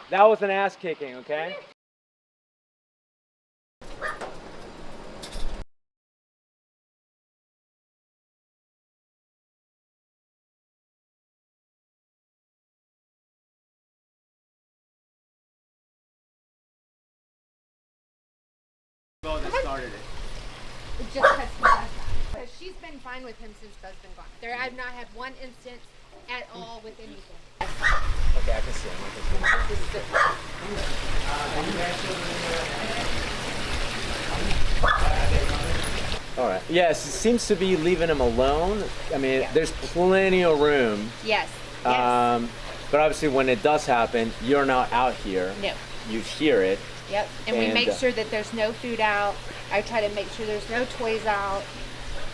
That was an ass kicking, okay? Bo that started it. Just because he does that. Because she's been fine with him since Bo's been gone. I've not had one instance at all with anything. Okay, I can see him. All right. Yes, it seems to be leaving him alone. I mean, Yeah. there's plenty of room. Yes. But obviously, when it does happen, you're not out here. No. You hear it. Yep. And we And, make sure that there's no food out. I try to make sure there's no toys out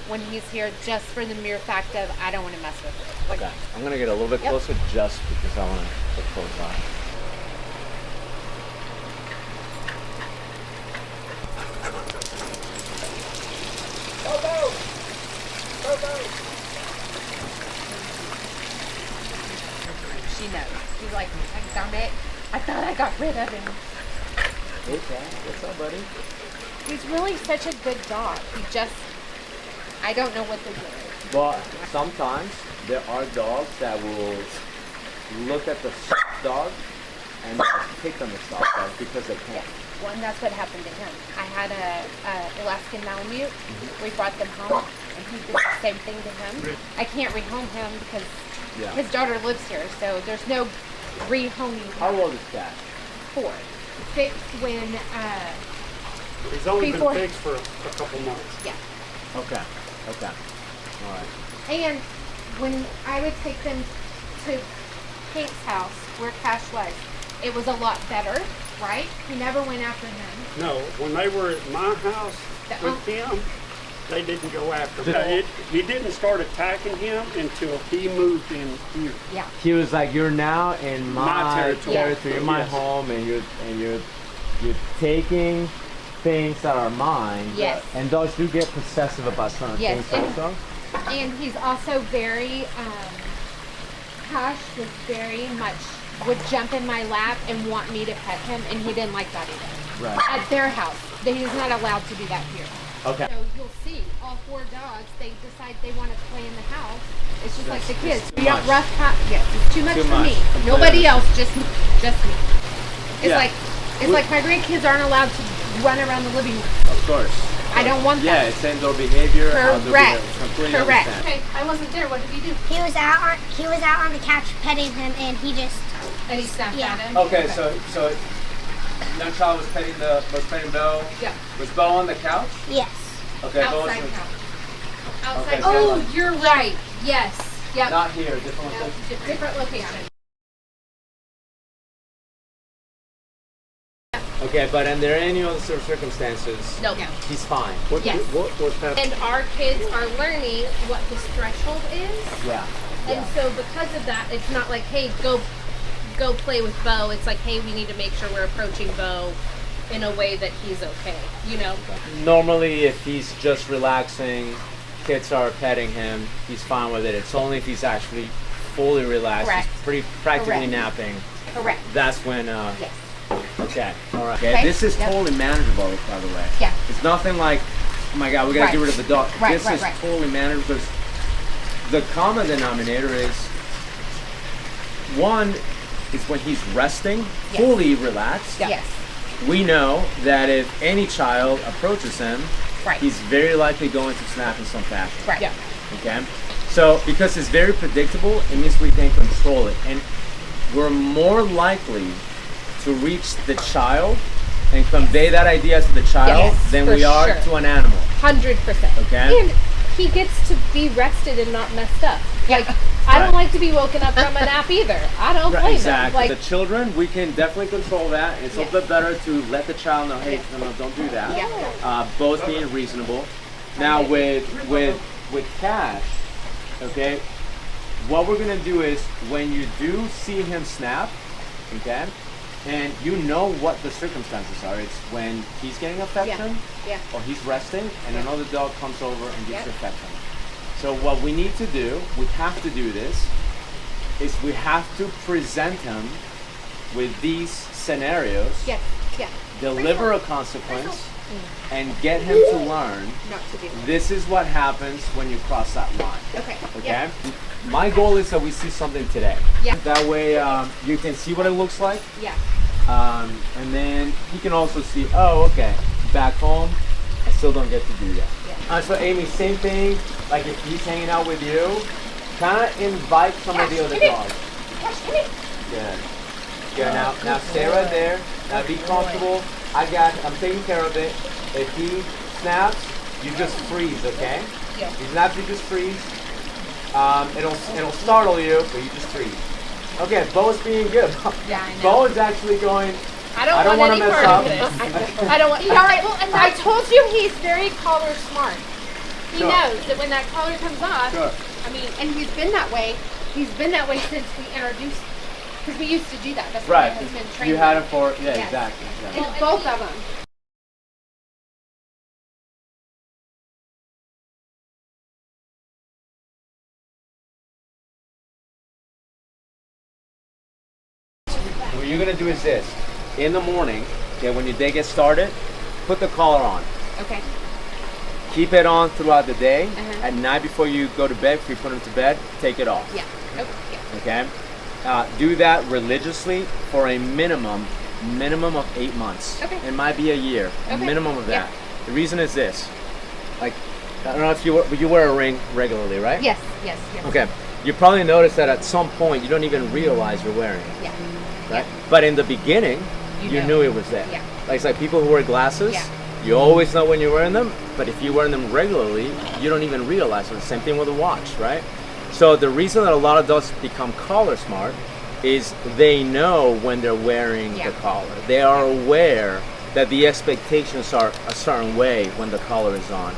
when he's here, just for the mere fact of I don't want to mess with it. Like, Okay. I'm gonna get a little bit Yep. closer just because I want to look close by. she knows. She's like, damn it. I thought I got rid of him. Hey, Kat. What's up, buddy? He's really such a good dog. I don't know what to do. Well, sometimes there are dogs that will look at the soft dog and pick on the soft dog because they Yeah. can't. Well, and that's what happened to him. I had a Alaskan Malamute. We brought them home, and he did the same thing to him. I can't rehome him because Yeah. his daughter lives here, so there's no rehoming. How old is Kat? 4. Fixed when, He's only Before- been fixed for a couple months. yeah. Okay. Okay. All right. And when I would take them to Hank's house, where Cash was, it was a lot better, right? He never went after him. No, when they were at my house with him, they didn't go after him. He didn't start attacking him until he moved in here. Yeah. He was like, "You're now in my territory." territory. You're my Yes. home, and you're taking things that are mine." Yes. And dogs do get possessive about certain Yes, things, also. And he's also very, Cash was very much, would jump in my lap and want me to pet him, and he didn't like that either. Right. At their house. He's not allowed to do that here. Okay. So you'll see, all 4 dogs, they decide they want to play in the house. It's just like the That's- kids. it's We too don't much. rough cut. Yes, it's too much Too for much. me. Completely Nobody else, understand. just me. It's Yeah. like my grandkids aren't allowed to run around the living room. Of course. I don't want Yeah, that. it's indoor behavior. outdoor Correct. behavior. Completely Correct. understand. Okay, I wasn't there. What did he do? He was out on the couch petting him, and he just And he snapped Yeah. at him. Okay, so young child was petting Bo. Yeah. Was Bo on the couch? yes. Okay, Bo was Outside couch. Outside. Okay, Oh, so- you're right. Yes. Yep. not here. Different No, location. different location. Okay, but under any other circumstances, No. he's fine. Yes. What happened? And our kids are learning what his threshold is. Yeah. And so because of that, it's not like, hey, go play with Bo. It's like, hey, we need to make sure we're approaching Bo in a way that he's okay, you know? Normally, if he's just relaxing, kids are petting him, he's fine with it. It's only if he's actually fully relaxed, Correct. he's practically Correct. napping. Correct. That's when. Yes. Okay. All right. Okay. Okay, This is yep. totally manageable, by the way. Yeah. It's nothing like, oh my God, we gotta Right. get rid of the dog. Right, This right, is right. totally manageable because the common denominator is one is when he's resting, Yes. fully relaxed. Yes. We know that if any child approaches him, Right. he's very likely going to snap in some fashion. Right. Yeah. Okay? So, because it's very predictable, it means we can control it. And we're more likely to reach the child and convey that idea to the child Yes, than for we are sure. to an animal. 100%. Okay? And he gets to be rested and not messed up. Like, I Right. don't like to be woken up from a nap either. I don't blame Exactly. him. The Like, children, we can definitely control that. It's a Yes. little bit better to let the child know, hey, no, don't do that. Both being reasonable. Now with Cash, okay, what we're gonna do is when you do see him snap, okay, and you know what the circumstances are. It's when he's getting affection, Yeah. or he's resting, and another dog comes over and gives Yep. affection. So what we need to do, we have to do this, is we have to present him with these scenarios, Yes. Yeah. deliver a consequence, and get him to learn Not to do. this is what happens when you cross that line. Okay. Okay? Yeah. My goal is that we see something today. Yeah. That way you can see what it looks like. Yeah. And then he can also see, oh, okay, back home, I still don't get to do that. Yeah. So Amy, same thing, like if he's hanging out with you, kind of invite some of the other dogs. Good. Good. Now stay right there. Now be comfortable. I'm taking care of it. If he snaps, you just freeze, okay? Yeah. If he snaps, you just freeze. It'll startle you, but you just freeze. Okay, Bo's being good. Yeah, I know. Bo is actually going. I don't want wanna any mess part up. of this. I don't want. All right. Well, and I told you he's very collar smart. He Sure. knows that when that collar comes off. Sure. I mean, and he's been that way. He's been that way since we introduced. Because we used to do that. That's Right. what my husband trained You had him. it for Yes. exactly. And both of them. What you're gonna do is this. In the morning, okay, when your day gets started, put the collar on. Okay. Keep it on throughout the day. Uh-huh. At night before you go to bed, before you put him to bed, take it off. Yeah. Okay. Yeah. Okay? Do that religiously for a minimum of 8 months. Okay. It might be a year, a Okay. minimum of Yeah. that. The reason is this. Like, I don't know if you wear a ring regularly, right? Yes. Yes. Yes. Okay. You probably notice that at some point you don't even realize you're wearing it. Yeah. Right? But in the beginning, you know. knew it was there. Yeah. Like it's like people who wear glasses, Yeah. you always know when you're wearing them, but if you're wearing them regularly, you don't even realize it. The same thing with a watch, right? So the reason that a lot of those become collar smart is they know when they're wearing Yeah. the collar. They are aware that the expectations are a certain way when the collar is on.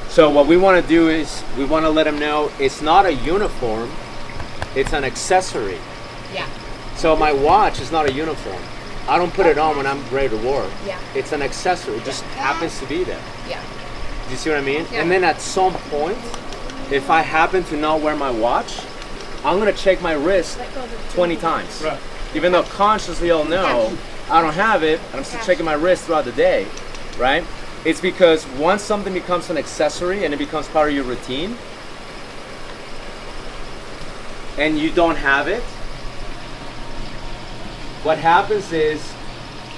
So what we want to do is we want to let them know it's not a uniform, it's an accessory. Yeah. So my watch is not a uniform. I don't put it on when I'm ready to work. Yeah. It's an accessory. It just happens to be there. Yeah. Do you see what I mean? Yeah. And then at some point, if I happen to not wear my watch, I'm gonna check my wrist 20 times. Right. Even though consciously I'll know I don't have it, I'm still checking my wrist throughout the day, right? It's because once something becomes an accessory and it becomes part of your routine, and you don't have it, what happens is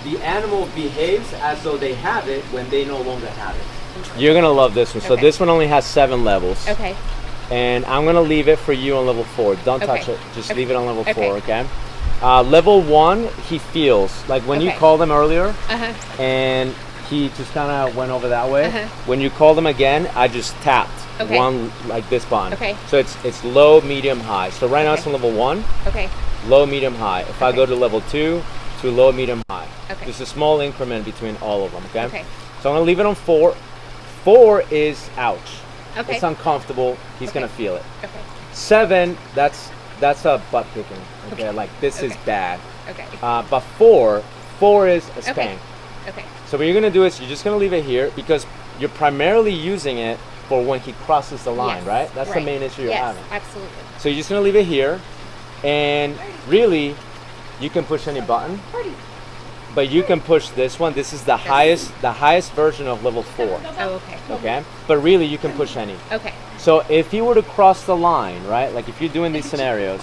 the animal behaves as though they have it when they no longer have it. You're gonna love this one. So Okay. this one only has 7 levels. Okay. And I'm gonna leave it for you on level 4. Don't touch Okay. it. Just Okay. leave it on level Okay. 4, okay? Level 1, he feels. Like when you Okay. called him earlier, Uh huh. and he just kind of went over that way. Uh-huh. When you called him again, I just tapped Okay. one, like this button. Okay. So it's low, medium, high. So right now it's Okay. on level 1, Okay. low, medium, high. If I Okay. go to level 2, to low, medium, high. Okay. Just a small increment between all of them, okay? Okay. So I'm gonna leave it on 4. 4 is ouch. Okay. It's uncomfortable. He's Okay. gonna feel it. Okay. 7, that's a butt kicking. Okay, like this is Okay. bad. Okay. But 4 is a spank. Okay. Okay. So what you're gonna do is you're just gonna leave it here because you're primarily using it for when he crosses the line, Yes, right? That's the right. main issue you're Yes, having. absolutely. So you're just gonna leave it here, and really, you can push any button, but you can push this one. This is the highest version of level 4. Oh, okay. Okay, but really you can push any. Okay. So if you were to cross the line, right? Like if you're doing these scenarios,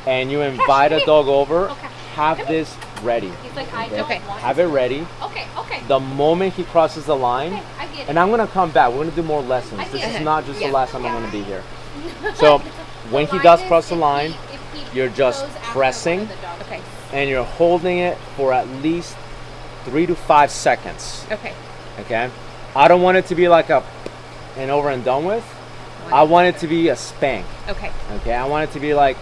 and you invite a dog over, have this ready. He's like, I don't Okay. want. Have it ready. Okay. Okay. The moment he crosses the line, Okay, I get it. and I'm gonna come back. We're gonna do more lessons. I This get is it. not just the Yeah. last time I'm gonna be here. So when he does cross the line, you're just pressing Okay. and you're holding it for at least 3 to 5 seconds. Okay. Okay? I don't want it to be like a and over and done with. I want it to be a spank. Okay. Okay? I want it to be like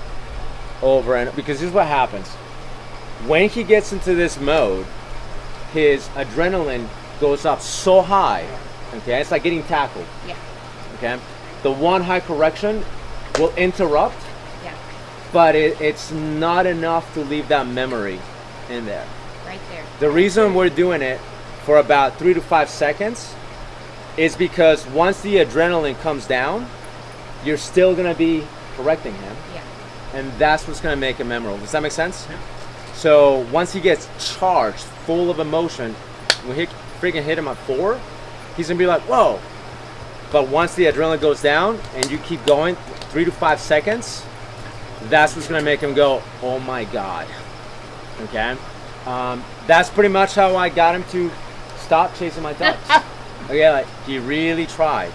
over and because this is what happens. When he gets into this mode, his adrenaline goes up so high. Okay? It's like getting tackled. Yeah. Okay? The one high correction will interrupt, Yeah. but it's not enough to leave that memory in there. Right there. The reason we're doing it for about 3 to 5 seconds is because once the adrenaline comes down, you're still gonna be correcting him, Yeah. and that's what's gonna make it memorable. Does that make sense? So once he gets charged, full of emotion, when he freaking hit him at 4, he's gonna be like, whoa. But once the adrenaline goes down and you keep going 3 to 5 seconds, that's what's gonna make him go, oh my God. Okay? That's pretty much how I got him to stop chasing my ducks. Okay, like he really tried.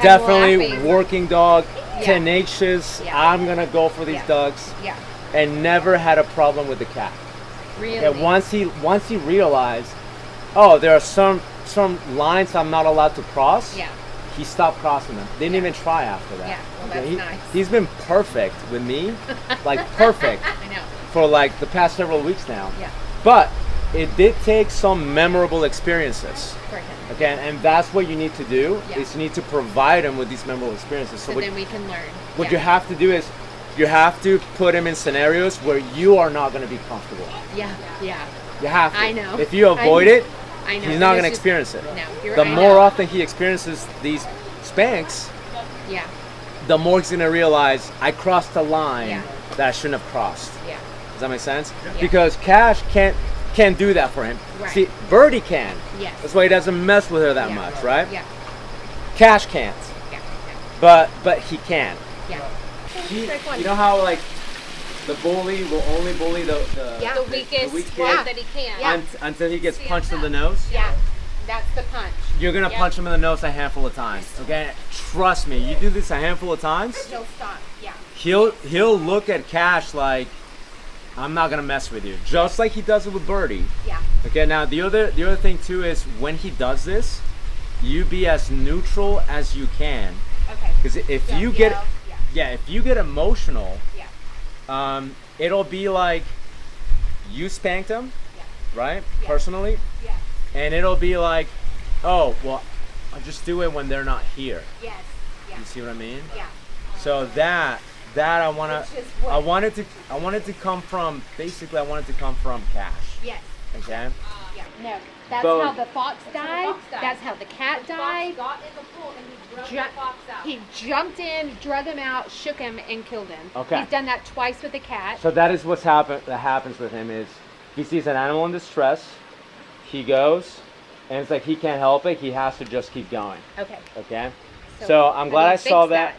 Definitely laughing. working dog, Yeah. tenacious. Yeah. I'm gonna go for these Yeah. ducks, Yeah. and never had a problem with the cat. Really. Okay, once he realized, oh, there are some lines I'm not allowed to cross. Yeah. He stopped crossing them. Didn't even try after that. Yeah, well, Okay, that's nice. He's been perfect with me, like perfect I know. for like the past several weeks now. Yeah. But it did take some memorable experiences. For him. Okay, and that's what you need to do. Yeah. Is you need to provide him with these memorable experiences. So what, then we can learn. what Yeah. you have to do is you have to put him in scenarios where you are not going to be comfortable. Yeah. Yeah. You have to. I know. If you avoid it, I know. he's not And going to it's just- experience it. No. You're, The I more know. often he experiences these spanks, Yeah. the more he's going to realize I crossed a line Yeah. that I shouldn't have crossed. Yeah. Does that make sense? Yeah. Because Cash can't do that for him. Right. See, Birdie can. Yes. That's why he doesn't mess with her that Yeah. much, right? Yeah. Cash can't, Yeah. but he can. Yeah. You know how like the bully will only bully the Yeah. The weakest weak one kid that he can. Yeah. until he gets See, punched in I'm the nose? Yeah. That's the punch. You're gonna Yeah. punch him in the nose a handful of times. Okay? Trust me, you do this a handful of times, He'll stop. Yeah. he'll look at Cash like I'm not gonna mess with you. Just like he does it with Birdie. Yeah. Okay, now the other thing too is when he does this, you be as neutral as you can. Okay. Because if Don't you get yell. Yeah. if you get emotional, Yeah. it'll be like you spanked him, Yeah. right? Yeah. Personally, Yeah. and it'll be like, oh, well, I'll just do it when they're not here. Yes. Yeah. You see what I mean? Yeah. So that I wanna, Which is what- I wanted to come from Cash. Yes. Okay. Yeah. No. That's Bo- how the fox died. fox died. That's how the cat died. Got in the pool and he drug Ju- the fox out. He jumped in, drug him out, shook him, and killed him. Okay. He's done that twice with the cat. So that is what's that happens with him is he sees an animal in distress, he goes, and it's like he can't help it. He has to just keep going. Okay. Okay. So I'm glad how I do you saw fix that.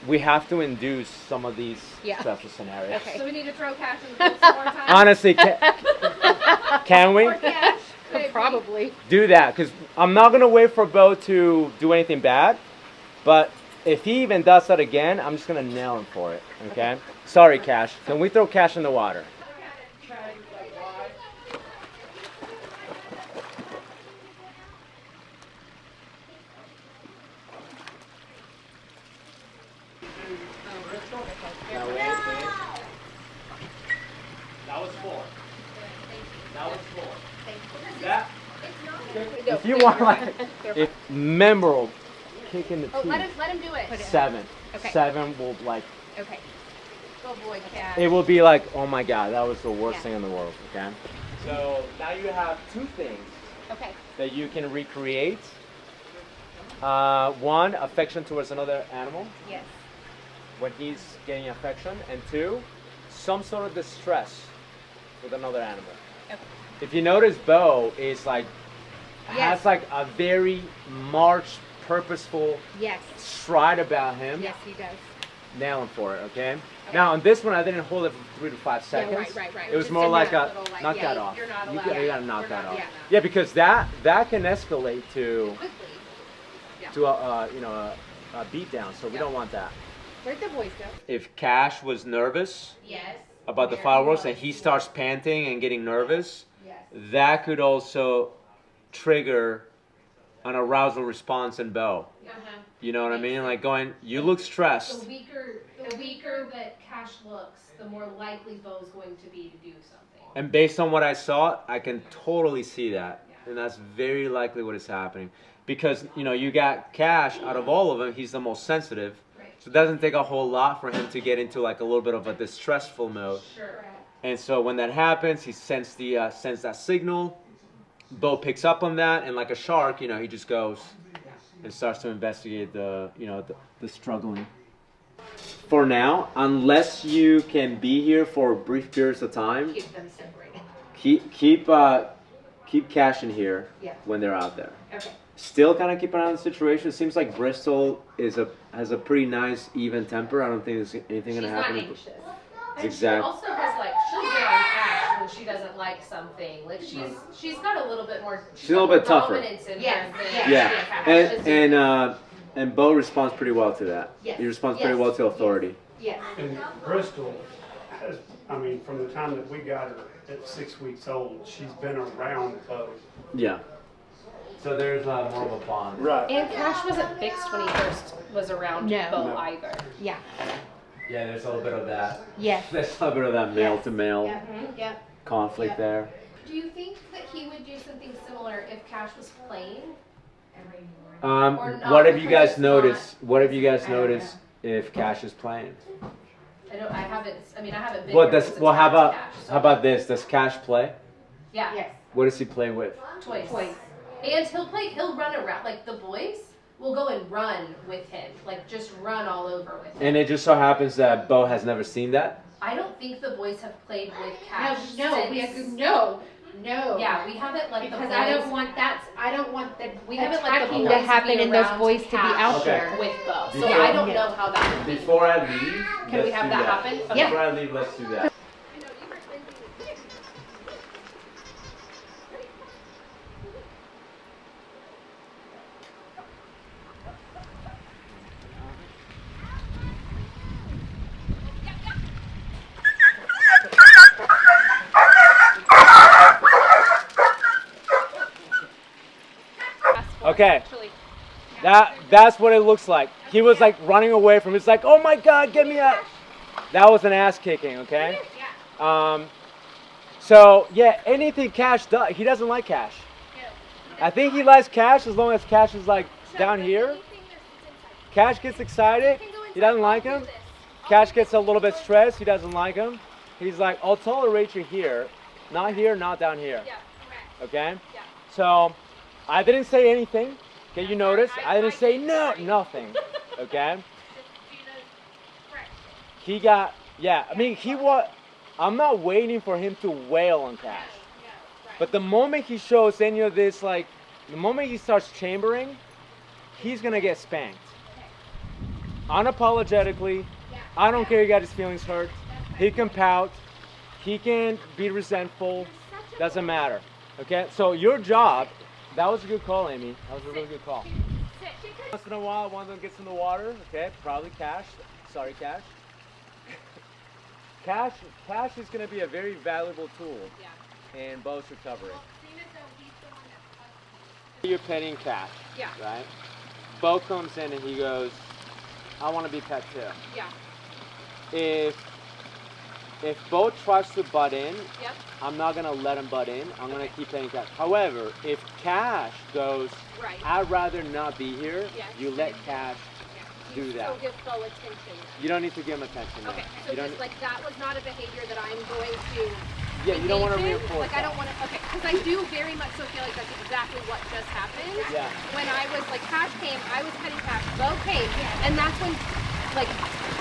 We have to induce some of these Yeah. stressful scenarios. Okay. So we need to throw Cash in the pool some more time. Honestly, can we Cash, maybe. Probably. do that? Because I'm not gonna wait for Bo to do anything bad, but if he even does that again, I'm just gonna nail him for it. Okay. Sorry, Cash. Can we throw Cash in the water? That was 4. That was 4. That. If you want like, if memorable, kick in the Oh, teeth. let him do it. 7. Okay. 7 will like. Okay. Go boy, Cash. It will be like, oh my God, that was the worst Yeah. thing in the world. Okay. So now you have 2 things Okay. that you can recreate. One, affection towards another animal Yes. when he's getting affection, and 2, some sort of distress with another animal. Okay. If you notice, Bo is like Yes. has like a very marked, purposeful Yes. stride about him. Yes, he does. Nail him for it, okay? Now on this one, I didn't hold it for 3 to 5 Yeah, seconds. right. It was Just more a like a little, like, knock yeah, that off. you're not You allowed. gotta Yeah, knock you're that not off. allowed. Yeah, because that can escalate to Quickly. a beat down. So we don't want that. Where'd the boys go? If Cash was nervous Yes. about the fireworks and he starts panting and getting nervous, Yes. that could also trigger an arousal response in Bo. Uh-huh. You know what I mean? Like going, you look stressed. The weaker that Cash looks, the more likely Bo's going to be to do something. And based on what I saw, I can totally see that. And that's very likely what is happening. Because, you got Cash, out of all of them, he's the most sensitive. Right. So it doesn't take a whole lot for him to get into like a little bit of a distressful mode. Sure. And so when that happens, he sends that signal. Bo picks up on that, and like a shark, he just goes and starts to investigate the struggling for now, unless you can be here for brief periods of time, Keep them separated. keep Cash in here Yeah. when they're out there. Okay. Still kind of keep an eye on the situation. It seems like Bristol has a pretty nice, even temper. I don't think there's anything She's gonna not happen. anxious. And Exact- she also has like she'll get on Cash when she doesn't like something. Like she's got a little bit more. She's a little bit tougher. Dominance in Yes, her than yes. Yeah, Cash. and Bo responds pretty well to that. Yes. He responds pretty Yes. well to authority. Yes. And Bristol has, I mean, from the time that we got her at 6 weeks old, she's been around Bo. Yeah. So there's more of a bond. Right. And Cash wasn't fixed when he first was around No. Bo No. either. Yeah. Yeah, there's a little bit of that. Yes. There's a little bit of that male to male Yeah. conflict there. Do you think that he would do something similar if Cash was playing? Um, Or not, what have you because guys it's noticed? What have you guys I don't noticed if Cash is playing? I haven't been. What here does? since Well, it's how back to about Cash, so- how about this? Does Cash play? Yeah. Yes. What does he play with? Toys. Toys. And he'll run around, like the boys will go and run with him, like just run all over with him. And it just so happens that Bo has never seen that. I don't think the boys have played with Cash No. since. No. Yeah, we haven't let Because the boys. I don't want that. I don't want the We haven't let the attacking boys to happen be and those around boys to be Cash out Okay. there. with Bo. So Before- I don't know how that would be. Before I leave, Can we have that happen? Okay. Before I leave, let's do that. Okay. That's what it looks like. He was like running away from. It's like, oh my God, get me out. That was an ass kicking. Okay. So yeah, anything Cash does, he doesn't like Cash. I think he likes Cash as long as Cash is like down here. Cash gets excited. He doesn't like him. Cash gets a little bit stressed. He doesn't like him. He's like, I'll tolerate you here, not down here. Okay. So I didn't say anything. Okay, you notice? I didn't say nothing. Okay. He got, yeah. I mean, I'm not waiting for him to wail on Cash. But the moment he shows any of this, like, the moment he starts chambering, he's gonna get spanked. Unapologetically. I don't care he got his feelings hurt. He can pout. He can be resentful. Doesn't matter. Okay? So your job, that was a good call, Amy. That was a really good call. Once in a while, one of them gets in the water. Okay? Probably Cash. Sorry, Cash. Cash is going to be a very valuable tool in Bo's recovery. You're petting Cash, right? Bo comes in and he goes, I want to be pet too. Yeah. If Bo tries to butt in, I'm not going to let him butt in. I'm going to keep petting Cash. However, if Cash goes, I'd rather not be here, you let Cash do that. So give Bo attention. You don't need to give him attention. Okay, No. so You don't, just like that was not a behavior that I'm going to. yeah, you don't want to engage in. reinforce Like I that. don't want to. Okay, because I do very much so feel like that's exactly what just happened. Yeah. When I was like Cash came, I was petting Cash. Bo came, and that's when, like,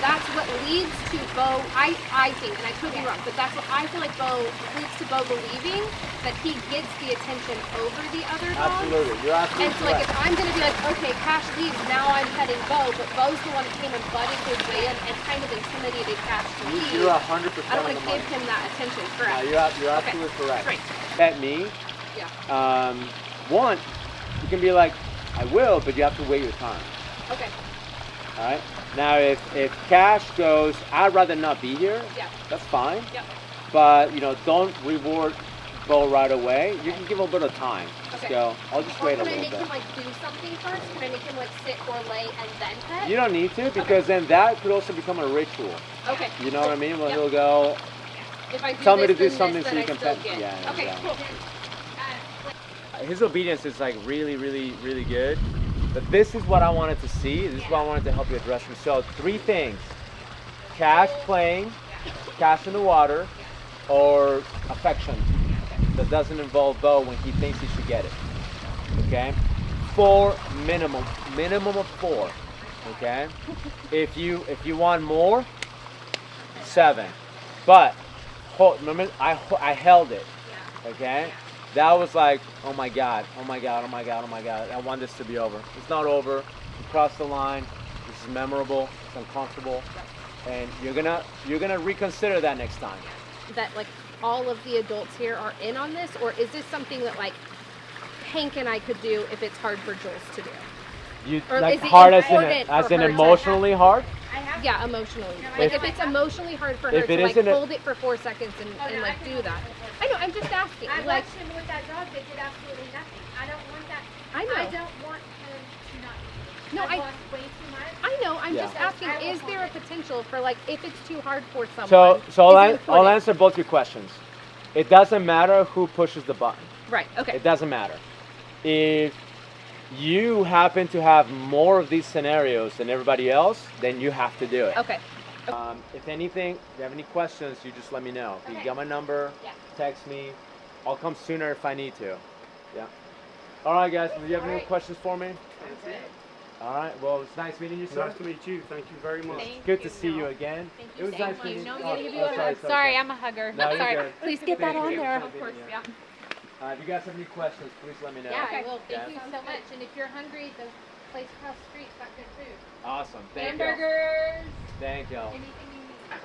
that's what leads to Bo. I think, and I could be wrong, but that's what I feel like Bo leads to Bo believing that he gets the attention over the other dogs. Absolutely. You're absolutely And so, like, if correct. I'm gonna be like, okay, Cash leaves, now I'm petting Bo, but Bo's the one that came and butted his way in and kind of intimidated Cash to leave. You're 100% I don't on want the to money. give him that attention. No, Correct. you're Okay. absolutely correct. Great. Pet me. Yeah. One, you can be like, I will, but you have to wait your time. Okay. All right. Now, if Cash goes, I'd rather not be here. Yeah. That's fine. Yep. But don't reward Bo right away. You can give a bit of time. Just Okay. go. I'll just Or wait a can I little make bit. him like do something first? Can I make him like sit or lay and then pet? You don't need to, because then that could also become a ritual. Okay. You know what I mean? When Yep. he'll go, If I do tell me this, to do then something this, so then you can I still pet. get. Yeah, Okay. yeah. Cool. His obedience is like really, really, really good. But this is what I wanted to see. This is what I wanted to help you address. So 3 things: Cash playing, Cash in the water, or affection that doesn't involve Bo when he thinks he should get it. Okay? 4 minimum of 4. Okay. If you want more, 7. But remember, I held it. Okay. That was like, oh my God, oh my God, oh my God, oh my God. I want this to be over. It's not over. You crossed the line. This is memorable. It's uncomfortable, and you're gonna reconsider that next time. That like all of the adults here are in on this, or is this something that like Hank and I could do if it's hard for Jules to do? You Or like is it hard as important for in her to emotionally hard? Yeah, emotionally. Like if it's emotionally hard for her If it to like isn't a- hold it for 4 seconds and like do that. I know, I'm just asking. I Like watched him with that dog that did absolutely nothing. I don't want that. I know. I don't want him to not eat. No, I've lost way too much. I know, I'm Yeah. just asking, is there a potential for like if it's too hard for someone? So is it I'll important? answer both your questions. It doesn't matter who pushes the button. Right, okay. It doesn't matter. If you happen to have more of these scenarios than everybody else, then you have to do it. Okay. If anything, if you have any questions, you just let me know. You got my number, text me. I'll come sooner if I need to. Yeah. All right, guys. Do you have any questions for me? That's it. All right. Well, it's nice meeting you, sir. Nice to meet you. Thank you very much. Good to see you again. Thank It was nice meeting you. No, Oh, give oh, you a hug. Sorry, I'm a hugger. No, you're Sorry. good. Please get that Thank on you. there. Of course, yeah. If you guys have any questions, please let me know. Yeah, I will. Yeah. Thank you so much. And if you're hungry, the place across the street's got good food. Awesome. Thank you. Hamburgers. Thank you. Anything you need.